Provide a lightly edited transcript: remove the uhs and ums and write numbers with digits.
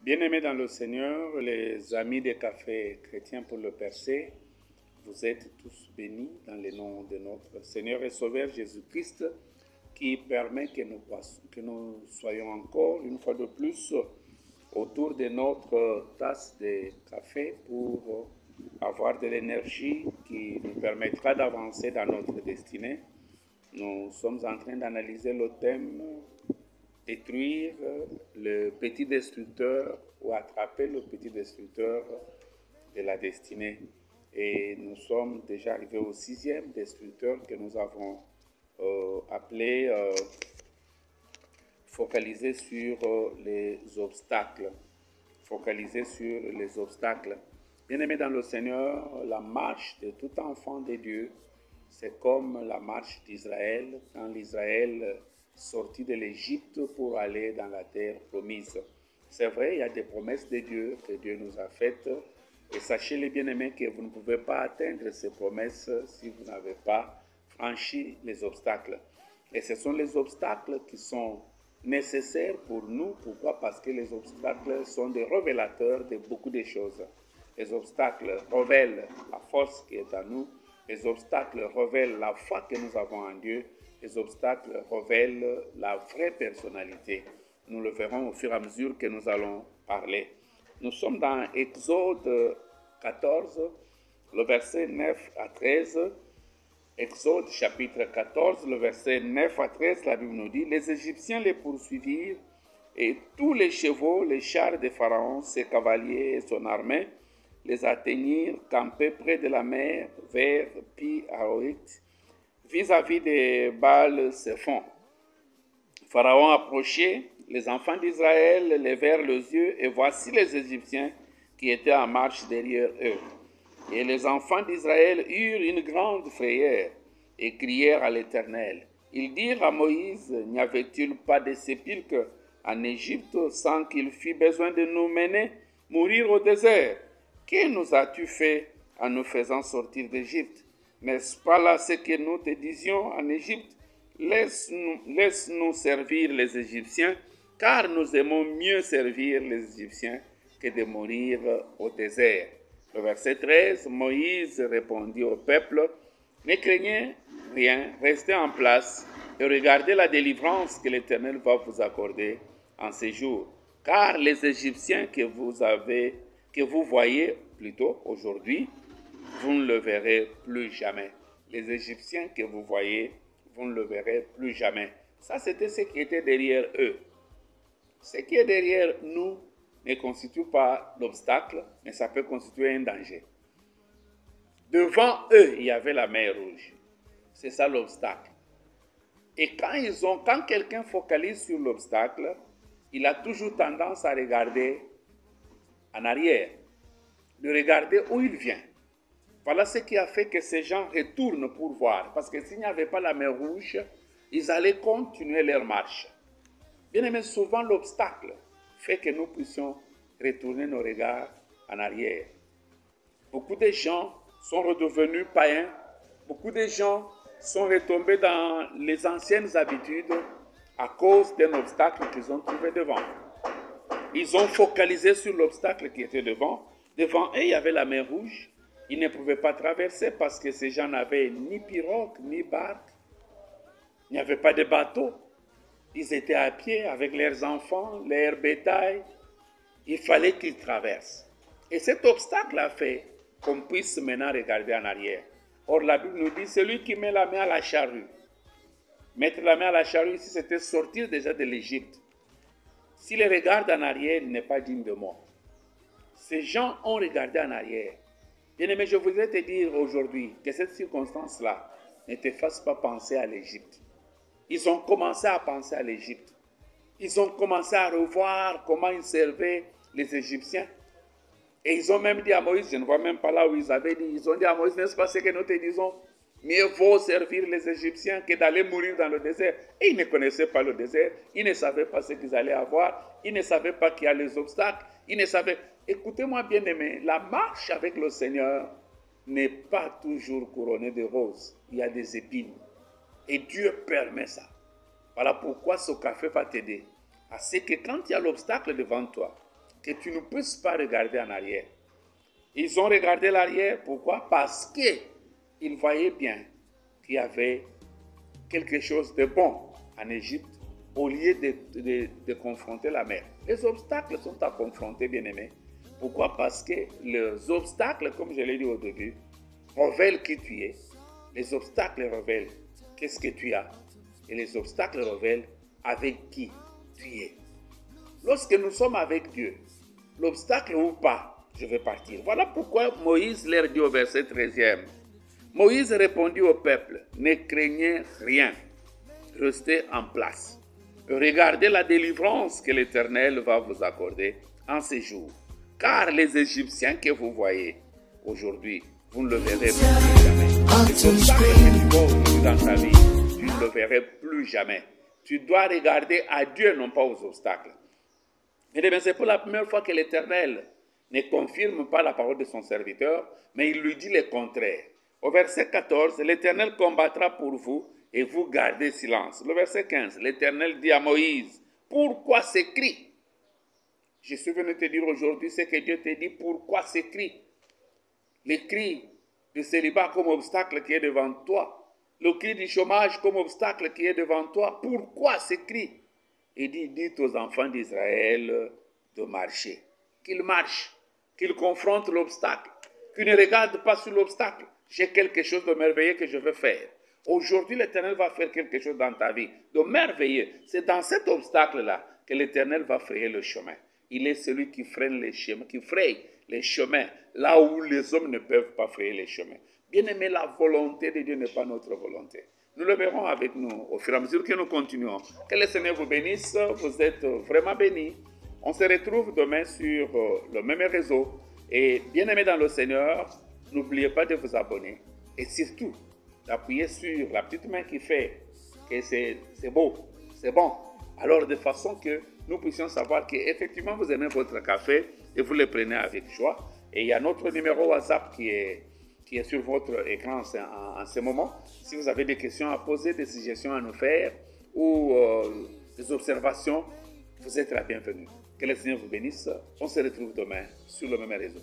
Bien-aimés dans le Seigneur, les amis des cafés chrétiens pour le percer, vous êtes tous bénis dans le nom de notre Seigneur et Sauveur Jésus-Christ qui permet que nous soyons encore une fois de plus autour de notre tasse de café pour avoir de l'énergie qui nous permettra d'avancer dans notre destinée. Nous sommes en train d'analyser le thème détruire le petit destructeur ou attraper le petit destructeur de la destinée. Et nous sommes déjà arrivés au 6e destructeur que nous avons appelé focaliser sur les obstacles. Focaliser sur les obstacles. Bien-aimés dans le Seigneur, la marche de tout enfant de Dieu, c'est comme la marche d'Israël, quand l'Israël sorti de l'Égypte pour aller dans la terre promise. C'est vrai, il y a des promesses de Dieu que Dieu nous a faites. Et sachez les bien-aimés que vous ne pouvez pas atteindre ces promesses si vous n'avez pas franchi les obstacles. Et ce sont les obstacles qui sont nécessaires pour nous. Pourquoi? Parce que les obstacles sont des révélateurs de beaucoup de choses. Les obstacles révèlent la force qui est en nous. Les obstacles révèlent la foi que nous avons en Dieu. Les obstacles révèlent la vraie personnalité. Nous le verrons au fur et à mesure que nous allons parler. Nous sommes dans Exode 14, le verset 9 à 13. Exode chapitre 14, le verset 9 à 13, la Bible nous dit « Les Égyptiens les poursuivirent et tous les chevaux, les chars de Pharaon, ses cavaliers et son armée, les atteignirent campés près de la mer vers Pi-Hahiroth, vis-à-vis de Baal-Séphon. Pharaon approchait, les enfants d'Israël levèrent les yeux, et voici les Égyptiens qui étaient en marche derrière eux. Et les enfants d'Israël eurent une grande frayeur et crièrent à l'Éternel. Ils dirent à Moïse, n'y avait-il pas de sépulcre en Égypte sans qu'il fît besoin de nous mener mourir au désert? Que nous as-tu fait en nous faisant sortir d'Égypte? N'est-ce pas là ce que nous te disions en Égypte? Laisse-nous servir les Égyptiens, car nous aimons mieux servir les Égyptiens que de mourir au désert. Le verset 13, Moïse répondit au peuple, ne craignez rien, restez en place et regardez la délivrance que l'Éternel va vous accorder en ces jours. Car les Égyptiens que vous voyez plutôt aujourd'hui, vous ne le verrez plus jamais. Les Égyptiens que vous voyez, vous ne le verrez plus jamais. Ça, c'était ce qui était derrière eux. Ce qui est derrière nous ne constitue pas l'obstacle, mais ça peut constituer un danger. Devant eux, il y avait la mer Rouge. C'est ça l'obstacle. Et quand quelqu'un focalise sur l'obstacle, il a toujours tendance à regarder en arrière, de regarder où il vient. Voilà ce qui a fait que ces gens retournent pour voir. Parce que s'il n'y avait pas la mer Rouge, ils allaient continuer leur marche. Bien aimé, souvent l'obstacle fait que nous puissions retourner nos regards en arrière. Beaucoup de gens sont redevenus païens. Beaucoup de gens sont retombés dans les anciennes habitudes à cause d'un obstacle qu'ils ont trouvé devant. Ils ont focalisé sur l'obstacle qui était devant. Devant eux, il y avait la mer Rouge. Ils ne pouvaient pas traverser parce que ces gens n'avaient ni pirogue, ni barque. Il n'y avait pas de bateau. Ils étaient à pied avec leurs enfants, leurs bétail. Il fallait qu'ils traversent. Et cet obstacle a fait qu'on puisse maintenant regarder en arrière. Or, la Bible nous dit, celui qui met la main à la charrue. Mettre la main à la charrue ici, c'était sortir déjà de l'Égypte. S'il regarde en arrière, il n'est pas digne de moi. Ces gens ont regardé en arrière. Bien-aimé, je voudrais te dire aujourd'hui que cette circonstance-là ne te fasse pas penser à l'Égypte. Ils ont commencé à penser à l'Égypte. Ils ont commencé à revoir comment ils servaient les Égyptiens. Et ils ont même dit à Moïse, je ne vois même pas là où ils avaient dit, ils ont dit à Moïse, n'est-ce pas ce que nous te disons? Mieux vaut servir les Égyptiens que d'aller mourir dans le désert. Et ils ne connaissaient pas le désert, ils ne savaient pas ce qu'ils allaient avoir, ils ne savaient pas qu'il y a les obstacles, ils ne savaient... Écoutez-moi bien aimé, la marche avec le Seigneur n'est pas toujours couronnée de roses, il y a des épines. Et Dieu permet ça. Voilà pourquoi ce café va t'aider à ce que quand il y a l'obstacle devant toi, que tu ne puisses pas regarder en arrière. Ils ont regardé l'arrière, pourquoi? Parce qu'ils voyaient bien qu'il y avait quelque chose de bon en Égypte au lieu de confronter la mer. Les obstacles sont à confronter, bien-aimés. Pourquoi? Parce que les obstacles, comme je l'ai dit au début, révèlent qui tu es. Les obstacles révèlent qu'est-ce que tu as. Et les obstacles révèlent avec qui tu es. Lorsque nous sommes avec Dieu, l'obstacle ou pas, je vais partir. Voilà pourquoi Moïse leur dit au verset 13e. Moïse répondit au peuple, ne craignez rien, restez en place. Regardez la délivrance que l'Éternel va vous accorder en ces jours. Car les Égyptiens que vous voyez aujourd'hui, vous ne le verrez plus jamais. Les obstacles que tu vois aujourd'hui dans ta vie, tu ne le verras plus jamais. Tu dois regarder à Dieu, non pas aux obstacles. Et c'est pour la première fois que l'Éternel ne confirme pas la parole de son serviteur, mais il lui dit le contraire. Au verset 14, l'Éternel combattra pour vous et vous gardez silence. Le verset 15, l'Éternel dit à Moïse, pourquoi ces cris? Je suis venu te dire aujourd'hui ce que Dieu te dit, pourquoi ces cris? Les cris du célibat comme obstacle qui est devant toi, le cri du chômage comme obstacle qui est devant toi, pourquoi ces cris? Il dit, dites aux enfants d'Israël de marcher, qu'ils marchent, qu'ils confrontent l'obstacle, qu'ils ne regardent pas sur l'obstacle. J'ai quelque chose de merveilleux que je veux faire. Aujourd'hui, l'Éternel va faire quelque chose dans ta vie de merveilleux. C'est dans cet obstacle-là que l'Éternel va frayer le chemin. Il est celui qui freine les chemins, qui fraye les chemins là où les hommes ne peuvent pas frayer les chemins. Bien-aimé, la volonté de Dieu n'est pas notre volonté. Nous le verrons avec nous au fur et à mesure que nous continuons. Que le Seigneur vous bénisse, vous êtes vraiment bénis. On se retrouve demain sur le même réseau. Et bien-aimés dans le Seigneur, n'oubliez pas de vous abonner. Et surtout, d'appuyer sur la petite main qui fait que c'est beau, c'est bon. Alors de façon que nous puissions savoir qu'effectivement vous aimez votre café et vous le prenez avec joie. Et il y a notre numéro WhatsApp qui est sur votre écran en ce moment. Si vous avez des questions à poser, des suggestions à nous faire ou des observations, vous êtes la bienvenue. Que le Seigneur vous bénisse. On se retrouve demain sur le même réseau.